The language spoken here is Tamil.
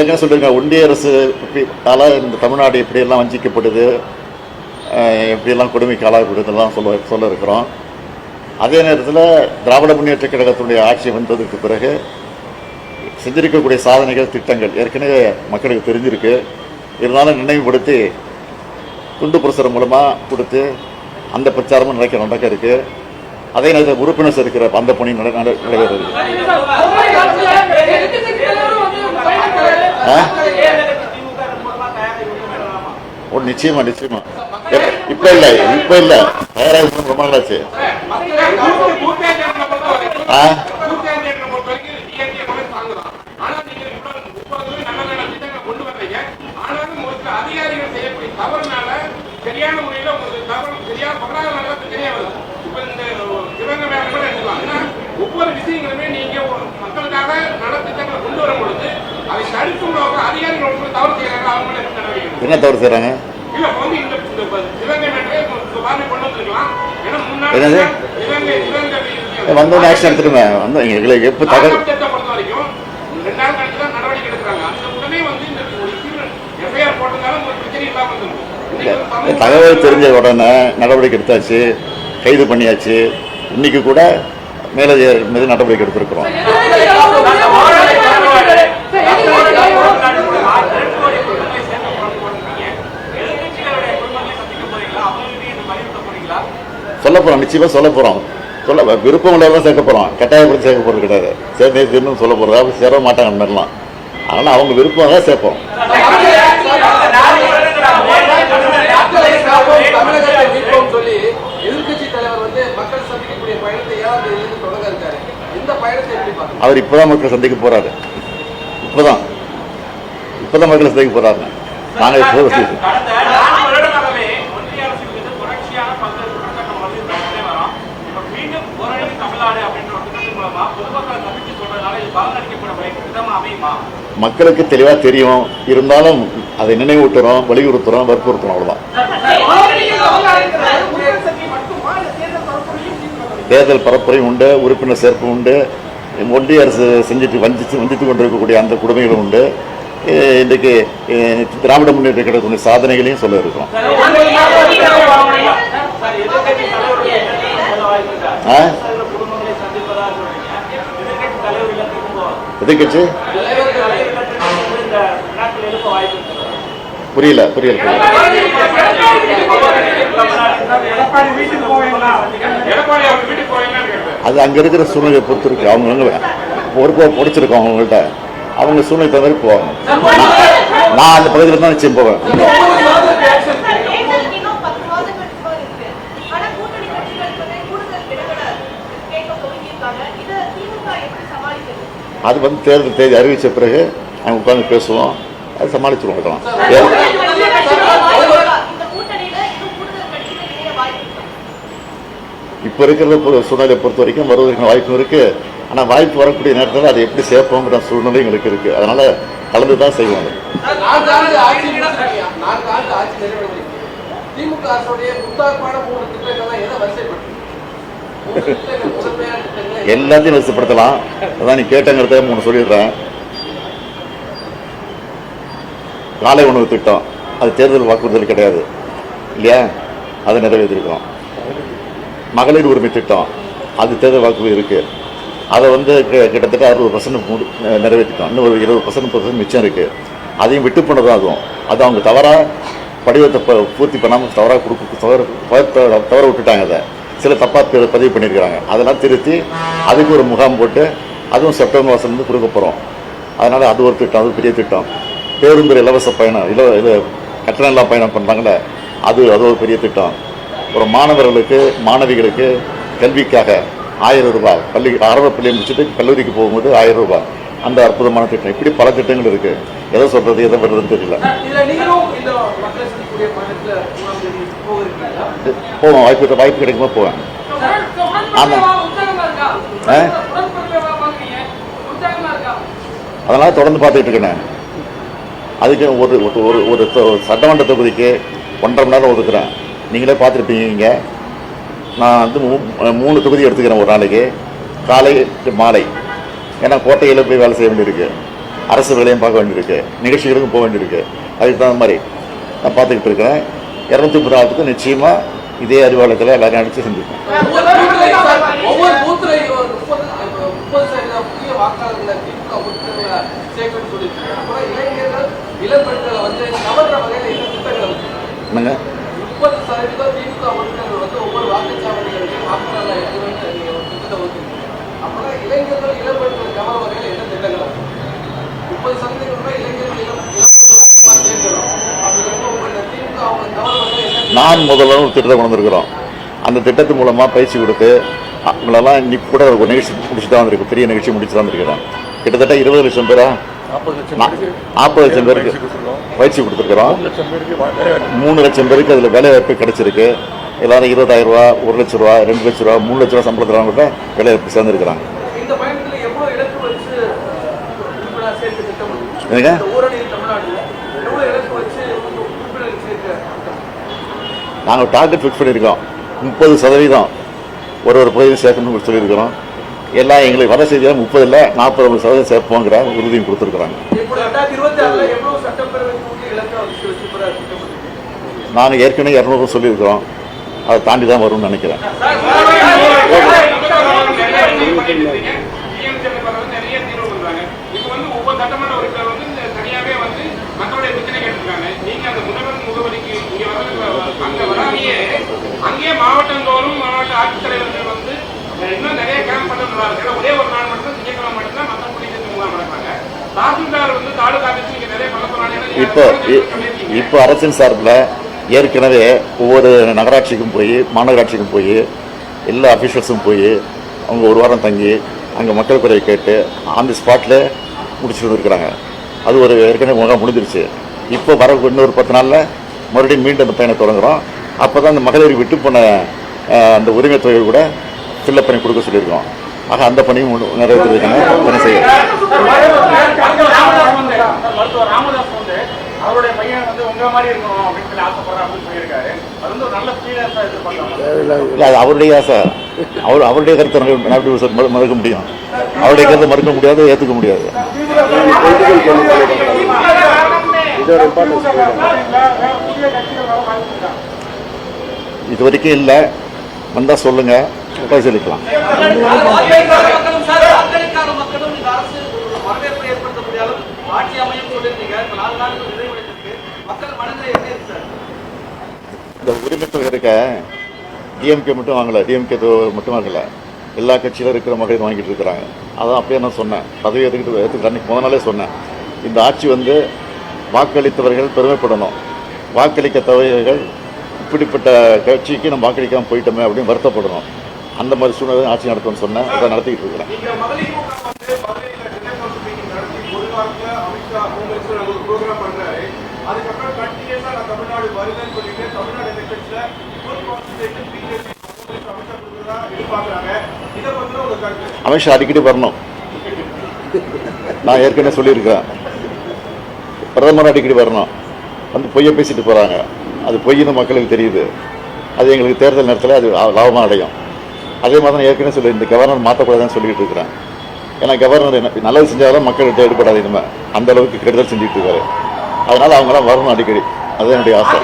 ஏற்கனவே சொல்லியிருக்கேன், ஒன்றிய அரசு இந்த தமிழ்நாடு எப்படியெல்லாம் வஞ்சிக்கப்படுது, எப்படியெல்லாம் கொடுமைக்கு ஆளாகப்படுதுலாம் சொல்ல இருக்கிறோம். அதே நேரத்தில் திராவிட முன்னேற்ற கழகத்தினுடைய ஆட்சி வந்ததுக்கு பிறகு செஞ்சிருக்கக்கூடிய சாதனைகள், திட்டங்கள் ஏற்கனவே மக்களுக்கு தெரிஞ்சிருக்கு. இருந்தாலும் நினைவுபடுத்தி துண்டு பிரசுரம் மூலமாக கொடுத்து அந்த பிரச்சாரமும் நடக்க இருக்கு. அதே நேரத்தில் உறுப்பினர் இருக்கிற அந்த பணி நடைபெறுது. நிச்சயமா நிச்சயமா இப்ப இல்ல தயாராக ரொம்ப நாளாச்சு. சரியான முறையில் ஒவ்வொரு விஷயங்களுமே நீங்க மக்களுக்காக நலத்திட்டங்களை கொண்டு வரும் பொழுது அதை தடுக்கும் அதிகாரிகள் தவறு செய்யறாங்க. அவங்க என்ன தவறு செய்யறாங்க? இல்ல வந்து இந்த சிவகங்கை மேட்டரே கொண்டு வந்துருக்கலாம். ஏன்னா முன்னாடி வந்தோட ஆக்ஷன் எடுத்துருமே வந்து எங்களுக்கு எப்போ தகவல் பொறுத்த வரைக்கும் 2 நாள் கழிச்சு தான் நடவடிக்கை எடுக்கிறாங்க. அந்த உடனே வந்து இந்த எஃப்ஐஆர் போட்டதாலும் ஒரு பிரச்சனை இல்லாம வந்துடும். தகவல் தெரிஞ்ச உடனே நடவடிக்கை எடுத்தாச்சு, கைது பண்ணியாச்சு. இன்னைக்கு கூட மீது நடவடிக்கை எடுத்திருக்கிறோம். சொல்ல போறோம், நிச்சயமா சொல்ல போறோம். விருப்பம் உள்ளதான் சேர்க்க போறோம், கட்டாயப்படுத்தி சேர்க்க போறது கிடையாது. சேர்ந்து சொல்ல போறதா சேர மாட்டாங்க அந்த மாதிரிலாம். அதனால அவங்க விருப்பம் தான் சேர்ப்போம். அவர் இப்பதான் மக்களை சந்திக்க போறாரு. இப்பதான் மக்களை சந்திக்க போறாரு. நாங்க மக்களுக்கு தெளிவா தெரியும். இருந்தாலும் அதை நினைவூட்டுறோம், வலியுறுத்துறோம், வற்புறுத்துறோம். அவ்வளவுதான். தேர்தல் பரப்புரையும் உண்டு, உறுப்பினர் சேர்ப்பு உண்டு, ஒன்றிய அரசு வஞ்சித்து கொண்டிருக்கக்கூடிய அந்த கொடுமைகளும் உண்டு. இன்றைக்கு திராவிட முன்னேற்ற கழகத்தினுடைய சாதனைகளையும் சொல்ல இருக்கிறோம். எதிர்கட்சி புரியல. அது அங்க இருக்கிற சூழ்நிலையை பொறுத்து இருக்கு. அவங்க பொறுப்பை பொடிச்சிருக்கோம் அவங்கள்ட்ட. அவங்க சூழ்நிலை தவிர போவாங்க. நான் அந்த பகுதியில் தான் நிச்சயம் போவேன். அது வந்து தேர்தல் தேதி அறிவித்த பிறகு அவங்க உட்காந்து பேசுவோம். அது சமாளிச்சுருவோம். இருக்கலாம். இப்போ இருக்கிற சூழ்நிலையை பொறுத்த வரைக்கும் வருவதற்கான வாய்ப்பும் இருக்கு. ஆனால் வாய்ப்பு வரக்கூடிய நேரத்தில் அதை எப்படி சேர்ப்போங்கிற சூழ்நிலை எங்களுக்கு இருக்கு. அதனால கலந்து தான் செய்வாங்க. எல்லாத்தையும் வரிசைப்படுத்தலாம். அதான் நீ கேட்டங்கிறத 3 சொல்லிடுறேன். காலை உணவு திட்டம், அது தேர்தல் வாக்குறுதல் கிடையாது இல்லையா? அதை நிறைவேற்றிருக்கோம். மகளிர் உரிமை திட்டம், அது தேர்தல் வாக்குறுதி இருக்கு. அதை வந்து கிட்டத்தட்ட 60% நிறைவேற்றிட்டோம். இன்னும் ஒரு 20% மிச்சம் இருக்கு. அதையும் விட்டு போனதும் ஆகும். அது அவங்க தவறாக படிவத்தை பூர்த்தி பண்ணாமல் தவற விட்டுட்டாங்க. அதை சில தப்பாக பதிவு பண்ணியிருக்கிறாங்க. அதெல்லாம் திருத்தி அதுக்கு ஒரு முகாம் போட்டு அதுவும் செப்டம்பர் மாதம் கொடுக்க போகிறோம். அதனால் அது ஒரு திட்டம், அது பெரிய திட்டம். பேருந்து இலவச பயணம், இது கட்டணம் இல்லாமல் பயணம் பண்ணுறாங்களே, அது ஒரு பெரிய திட்டம். ஒரு மாணவர்களுக்கு மாணவிகளுக்கு கல்விக்காக 1000 ரூபாய், ஆரம்ப பள்ளியை முடிச்சுட்டு கல்லூரிக்கு போகும்போது 1000 ரூபாய், அந்த அற்புதமான திட்டம். இப்படி பல திட்டங்கள் இருக்கு. எதை சொல்றது எதை பண்றதுன்னு தெரியல. போவேன், வாய்ப்பு கிடைக்குமா போவேன். அதனால தொடர்ந்து பார்த்துட்டு இருக்கேன். அதுக்கு ஒரு சட்டமன்ற தொகுதிக்கு 1.5 மணி நேரம் ஒதுக்குறேன். நீங்களே பார்த்துருப்பீங்க. நான் வந்து 3 தொகுதி எடுத்துக்கிறேன் ஒரு நாளைக்கு, காலை மாலை. ஏன்னா கோட்டையில் போய் வேலை செய்ய வேண்டியிருக்கு. அரசு வேலையும் பார்க்க வேண்டியிருக்கு, நிகழ்ச்சிகளுக்கும் போக வேண்டியிருக்கு. அதுக்கு தகுந்த மாதிரி நான் பார்த்துக்கிட்டு இருக்கிறேன். 230 நிச்சயமாக இதே அறிவாலயத்தில் எல்லாரும் அடித்து செஞ்சுருக்கேன். ஒவ்வொரு பூத்துலையும் 30% புதிய வாக்காளர்களை திமுக உறுப்பினர்களை சேர்க்கணும்னு சொல்லியிருக்காங்க. அப்புறம் இளைஞர்கள் இளம்பெண்களை வந்து கவர்ற வகையில் என்ன திட்டங்களை என்னங்க 30% திமுக உறுப்பினர்கள் வந்து ஒவ்வொரு வாக்குச்சாவடிகளுக்கும் வாக்காளர்களை எடுக்கணும்னு நீங்க ஒரு திட்டத்தை வச்சுருக்கீங்க. அப்புறம் இளைஞர்கள் இளம்பெண்களை கவர வகையில் என்ன திட்டங்கள் 30% இளைஞர்கள் இளம்பெண்களை அதிகமாக சேர்க்கணும். அப்படி உங்க திமுக அவங்க கவர வகையில் என்ன நான் முதல்ல ஒரு திட்டத்தை கொண்டு வந்திருக்கிறோம். அந்த திட்டத்து மூலமாக பயிற்சி கொடுத்து அவங்களெல்லாம் இன்னைக்கு கூட ஒரு நிகழ்ச்சி முடிச்சு தான் வந்திருக்கு, பெரிய நிகழ்ச்சி முடிச்சு தான் வந்திருக்கிறேன். கிட்டத்தட்ட 20 லட்சம் பேரா 40 லட்சம் பேருக்கு பயிற்சி கொடுத்துருக்குறோம். 3 லட்சம் பேருக்கு அதில் வேலை வாய்ப்பு கிடைச்சிருக்கு. எல்லாரும் 20,000 ரூபா, 1 லட்சம் ரூபா, 2 லட்சம் ரூபா, 3 லட்சம் ரூபா சம்பளத்துறவங்க கூட வேலை வாய்ப்பு சேர்ந்துருக்கிறாங்க. இந்த பயணத்தில் எவ்வளவு இலக்கு வச்சு உறுப்பினர் சேர்க்க திட்டம் என்னங்க ஊரணியில் தமிழ்நாட்டில் எவ்வளவு இலக்கு வச்சு உறுப்பினர் சேர்க்க நாங்கள் டார்கெட் ஃபிக்ஸ் பண்ணியிருக்கோம். 30% ஒரு பகுதியில் சேர்க்கணும்னு சொல்லியிருக்கிறோம். எல்லாம் எங்களுக்கு வர செய்தியாக 30 இல்லை 40% சேர்ப்போங்கிற உறுதியும் கொடுத்துருக்குறாங்க. இப்போ 2026 எவ்வளவு சட்டப்பேரவை கூடிய இலக்கை வச்சு நாங்கள் ஏற்கனவே 200 சொல்லியிருக்கிறோம். அதை தாண்டி தான் வரும்னு நினைக்கிறேன். நிறைய தீர்வு பண்றாங்க. இப்போ வந்து ஒவ்வொரு சட்டமன்ற உறுப்பினர் வந்து தனியாவே வந்து மக்களுடைய பிரச்சனை கேட்டிருக்காங்க. நீங்க அந்த முதல்வர் முகவரிக்கு இங்க வந்து அங்க வராமையே அங்கேயே மாவட்டந்தோறும் மாவட்ட ஆட்சித்தலைவர்கள் வந்து இன்னும் நிறைய கேம்ப் பண்ணுறாங்க. ஒரே ஒரு நாள் மட்டும் திங்கட்கிழமை மட்டும்தான் மக்கள் குடிநீர் முகாம் நடப்பாங்க. தாசில்தார் வந்து தாலுகா ஆஃபீஸ் நீங்க நிறைய பண்ண சொன்னாங்க. இப்போ அரசின் சார்பில் ஏற்கனவே ஒவ்வொரு நகராட்சிக்கும் போய் மாநகராட்சிக்கும் போய் எல்லா அஃபீஷியல்ஸும் போய் அவங்க ஒரு வாரம் தங்கி அங்கே மக்கள் குறையை கேட்டு ஆன் தி ஸ்பாட்டில் முடிச்சுட்டு வந்துருக்குறாங்க. அது ஒரு ஏற்கனவே முகாம் முடிஞ்சிருச்சு. இப்போ வர இன்னொரு 10 நாளில் மறுபடியும் மீண்டும் அந்த பயணம் தொடங்குகிறோம். அப்போ தான் அந்த மகளிர் விட்டு போன அந்த உரிமை தொகைகள் கூட ஃபில்லப் பண்ணி கொடுக்க சொல்லியிருக்கோம். ஆக அந்த பணியும் நிறைவேற்றுறதுக்கான பணி செய்யணும். மருத்துவர் ராமதாஸ் வந்து அவருடைய பையன் வந்து உங்க மாதிரி இருக்கணும் அப்படின்னு சொல்லி ஆசைப்படுறேன் அப்படின்னு சொல்லியிருக்காரு. அது வந்து ஒரு நல்ல ஃபீலிங்ஸா எதிர்பார்க்கலாம். இல்லை, அது அவருடைய ஆசை. அவருடைய கருத்தை மறுக்க முடியும். அவருடைய கருத்தை மறுக்க முடியாது, ஏற்றுக்க முடியாது. இது வரைக்கும் இல்லை, வந்தால் சொல்லுங்க, பரிசீலிக்கலாம். இந்த உரிமை தொகை இருக்க டிஎம்கே மட்டும் வாங்கலை, டிஎம்கே மட்டும் வாங்கலை, எல்லா கட்சியிலும் இருக்கிற மகளிர் வாங்கிட்டு இருக்கிறாங்க. அதான் அப்படியே நான் சொன்னேன், பதவி ஏற்றுக்கிட்டு அன்றைக்கி முதல் நாளே சொன்னேன், இந்த ஆட்சி வந்து வாக்களித்தவர்கள் பெருமைப்படணும், வாக்களிக்க தவறுகள் இப்படிப்பட்ட கட்சிக்கு நம்ம வாக்களிக்காமல் போயிட்டோமே அப்படின்னு வருத்தப்படணும். அந்த மாதிரி சூழ்நிலை ஆட்சி நடத்தும்னு சொன்னேன், அதை நடத்திக்கிட்டு இருக்கிறேன். அமித்ஷா அடிக்கடி வரணும். நான் ஏற்கனவே சொல்லியிருக்கிறேன், பிரதமர் அடிக்கடி வரணும். வந்து பொய்யை பேசிட்டு போகிறாங்க, அது பொய்ன்னு மக்களுக்கு தெரியுது. அது எங்களுக்கு தேர்தல் நேரத்தில் அது லாபமாக அடையும். அதே மாதிரி தான் ஏற்கனவே சொல்லி இந்த கவர்னர் மாற்றக்கூடாதுன்னு சொல்லிட்டு இருக்கிறேன். ஏன்னா கவர்னர் நல்லது செஞ்சாலும் மக்கள்கிட்ட ஈடுபடாது, இனிமேல் அந்த அளவுக்கு கெடுதல் செஞ்சுட்டு இருக்காரு. அதனால் அவங்களாம் வரணும் அடிக்கடி, அது என்னுடைய ஆசை.